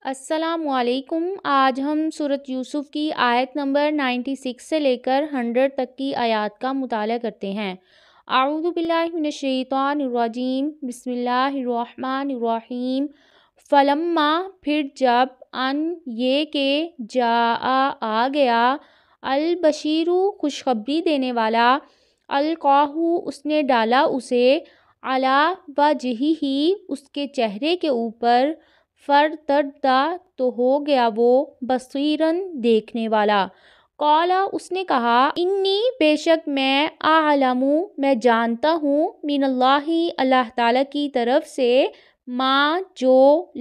السلام علیکم۔ آج ہم سورۃ یوسف کی آیت نمبر 96 سے لے کر 100 تک کی آیات کا مطالعہ کرتے ہیں۔ اعوذ باللہ من الشیطان الرجیم، بسم اللہ الرحمن الرحیم۔ فلما پھر جب، ان یہ کہ، جاء آ گیا، البشیر خوشخبری دینے والا، القاہ اس نے ڈالا اسے، علی وجہہ اس کے چہرے کے اوپر، فرتدا تو ہو گیا وہ، بصیراً دیکھنے والا۔ قال اس نے کہا، انی بے شک میں، اعلم میں جانتا ہوں، من اللہ اللہ تعالیٰ کی طرف سے، ما جو،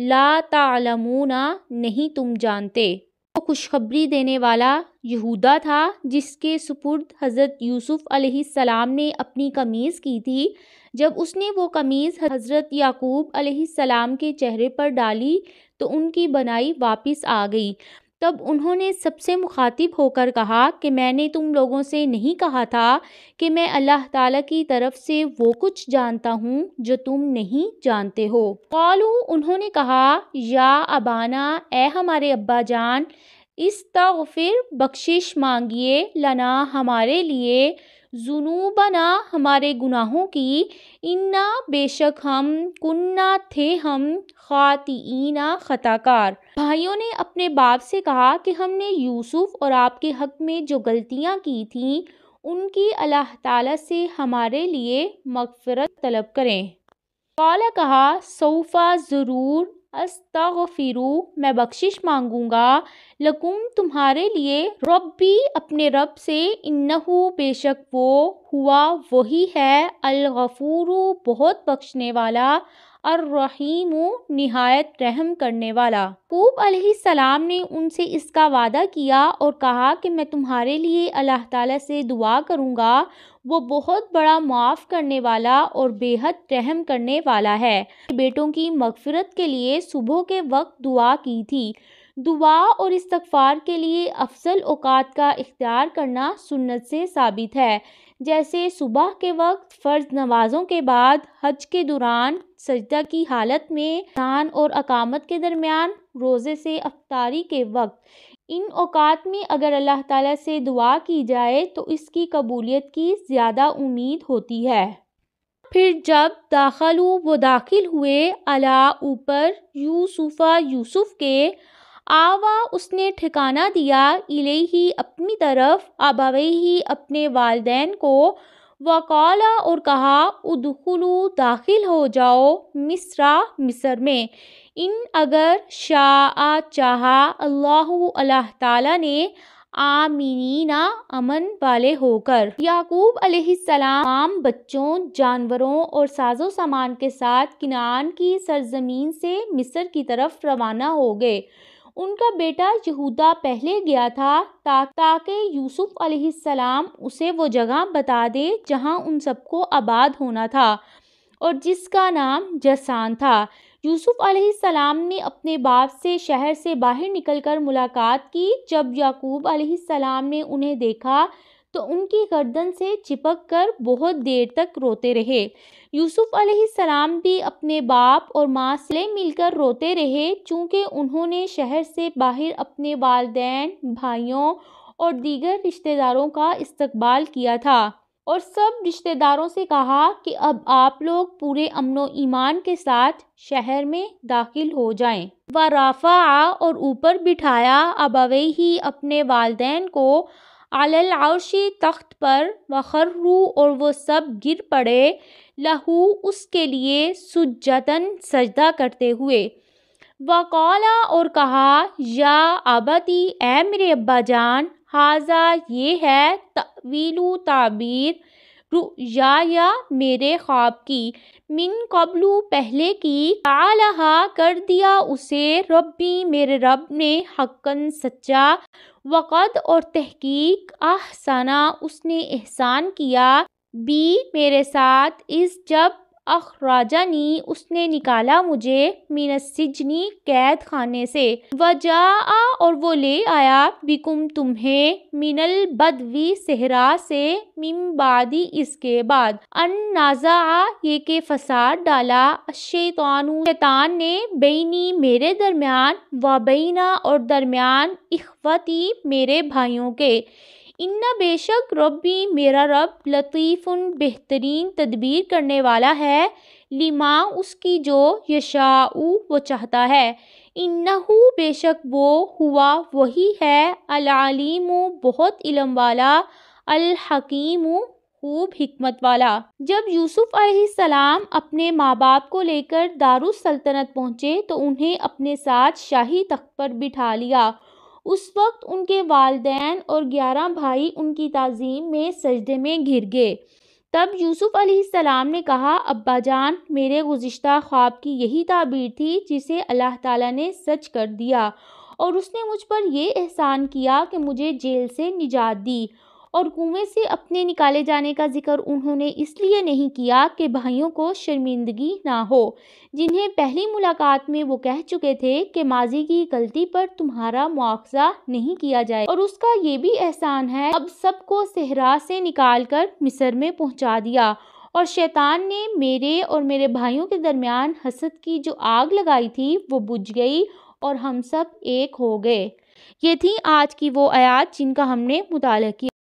لا تعلمون نہیں تم جانتے۔ وہ خوشخبری دینے والا یہودا تھا جس کے سپرد حضرت یوسف علیہ السلام نے اپنی قمیص کی تھی۔ جب اس نے وہ قمیص حضرت یعقوب علیہ السلام کے چہرے پر ڈالی تو ان کی بنائی واپس آ گئی۔ تب انہوں نے سب سے مخاطب ہو کر کہا کہ میں نے تم لوگوں سے نہیں کہا تھا کہ میں اللہ تعالیٰ کی طرف سے وہ کچھ جانتا ہوں جو تم نہیں جانتے ہو۔ قالوا انہوں نے کہا، یا ابانا اے ہمارے ابا جان، استغفر بخشش مانگیے، لنا ہمارے لیے، ذنوبنا ہمارے گناہوں کی، انا بے شک ہم، کننا تھے ہم، خاطئین خطا کار۔ بھائیوں نے اپنے باپ سے کہا کہ ہم نے یوسف اور آپ کے حق میں جو غلطیاں کی تھیں ان کی اللہ تعالیٰ سے ہمارے لیے مغفرت طلب کریں۔ قال کہا، سوف ضرور، استغفرو میں بخشش مانگوں گا، لکم تمہارے لیے، ربی اپنے رب سے، انہو بے شک وہ، ہوا وہی ہے، الغفور بہت بخشنے والا، الرحیم نہایت رحم کرنے والا۔ یعقوب علیہ السلام نے ان سے اس کا وعدہ کیا اور کہا کہ میں تمہارے لیے اللہ تعالیٰ سے دعا کروں گا، وہ بہت بڑا معاف کرنے والا اور بے حد رحم کرنے والا ہے۔ بیٹوں کی مغفرت کے لیے صبح کے وقت دعا کی تھی۔ دعا اور استغفار کے لیے افضل اوقات کا اختیار کرنا سنت سے ثابت ہے، جیسے صبح کے وقت، فرض نمازوں کے بعد، حج کے دوران، سجدہ کی حالت میں، اذان اور اقامت کے درمیان، روزے سے افطاری کے وقت۔ ان اوقات میں اگر اللہ تعالیٰ سے دعا کی جائے تو اس کی قبولیت کی زیادہ امید ہوتی ہے۔ پھر جب، داخلوا وہ داخل ہوئے، علی اوپر، یوسف یوسف کے، آوا اس نے ٹھکانہ دیا، الیہ اپنی طرف، ابویہ اپنے والدین کو، وقال اور کہا، ادخلوا داخل ہو جاؤ، مصر مصر میں، ان اگر، شاء چاہا، اللہ تعالیٰ نے، آمینین امن والے ہو کر۔ یعقوب علیہ السلام تمام بچوں، جانوروں اور ساز و سامان کے ساتھ کنعان کی سرزمین سے مصر کی طرف روانہ ہو گئے۔ ان کا بیٹا یہودا پہلے گیا تھا تاکہ یوسف علیہ السلام اسے وہ جگہ بتا دے جہاں ان سب کو آباد ہونا تھا اور جس کا نام جاسان تھا۔ یوسف علیہ السلام نے اپنے باپ سے شہر سے باہر نکل کر ملاقات کی۔ جب یعقوب علیہ السلام نے انہیں دیکھا تو ان کی گردن سے چپک کر بہت دیر تک روتے رہے۔ یوسف علیہ السلام بھی اپنے باپ اور ماں سے مل کر روتے رہے، چونکہ انہوں نے شہر سے باہر اپنے والدین، بھائیوں اور دیگر رشتہ داروں کا استقبال کیا تھا، اور سب رشتہ داروں سے کہا کہ اب آپ لوگ پورے امن و ایمان کے ساتھ شہر میں داخل ہو جائیں۔ ورفع اور اوپر بٹھایا، ابویہ اپنے والدین کو، علی العرش تخت پر، وخروا اور وہ سب گر پڑے، لہو اس کے لیے، سجداً سجدہ کرتے ہوئے۔ وقال اور کہا، یا ابتی اے میرے ابا جان، ھذا یہ ہے، تأویل تعبیر، رؤیایا میرے خواب کی، من قبل پہلے کی، جعلھا کر دیا اسے، ربی میرے رب نے، حقاً سچا، وقد اور تحقیق، احسن اس نے احسان کیا، بی میرے ساتھ، اس جب، اخراجنی، اس نے نکالا مجھے، من السجنی، قید خانے سے، وجاء، اور وہ لے آیا، بکم، تمہیں، من البدوی، صحرا سے، من بعدی، اس کے بعد، ان نازع، یہ کہ فساد ڈالا، الشیطان، شیطان نے، بینی، میرے درمیان، و بینا، اور درمیان، اخوتی، میرے بھائیوں کے، ان بے شک ربی، میرا رب، لطیف، بہترین تدبیر کرنے والا ہے، لما، اس کی، جو یشاء، وہ چاہتا ہے، انہو، بے شک وہ، ہوا، وہی ہے، العلیم، بہت علم والا، الحکیم، خوب حکمت والا۔ جب یوسف علیہ السلام اپنے ماں باپ کو لے کر دارالسلطنت پہنچے تو انہیں اپنے ساتھ شاہی تخت پر بٹھا لیا۔ اس وقت ان کے والدین اور 11 بھائی ان کی تعظیم میں سجدے میں گر گئے۔ تب یوسف علیہ السلام نے کہا، ابا جان، میرے گزشتہ خواب کی یہی تعبیر تھی جسے اللہ تعالیٰ نے سچ کر دیا، اور اس نے مجھ پر یہ احسان کیا کہ مجھے جیل سے نجات دی۔ اور کنویں سے اپنے نکالے جانے کا ذکر انہوں نے اس لیے نہیں کیا کہ بھائیوں کو شرمندگی نہ ہو، جنہیں پہلی ملاقات میں وہ کہہ چکے تھے کہ ماضی کی غلطی پر تمہارا مواخذہ نہیں کیا جائے، اور اس کا یہ بھی احسان ہے اب سب کو صحرا سے نکال کر مصر میں پہنچا دیا، اور شیطان نے میرے اور میرے بھائیوں کے درمیان حسد کی جو آگ لگائی تھی وہ بجھ گئی، اور ہم سب ایک ہو گئے۔ یہ تھی آج کی وہ آیات جن کا ہم نے مطالعہ کیا۔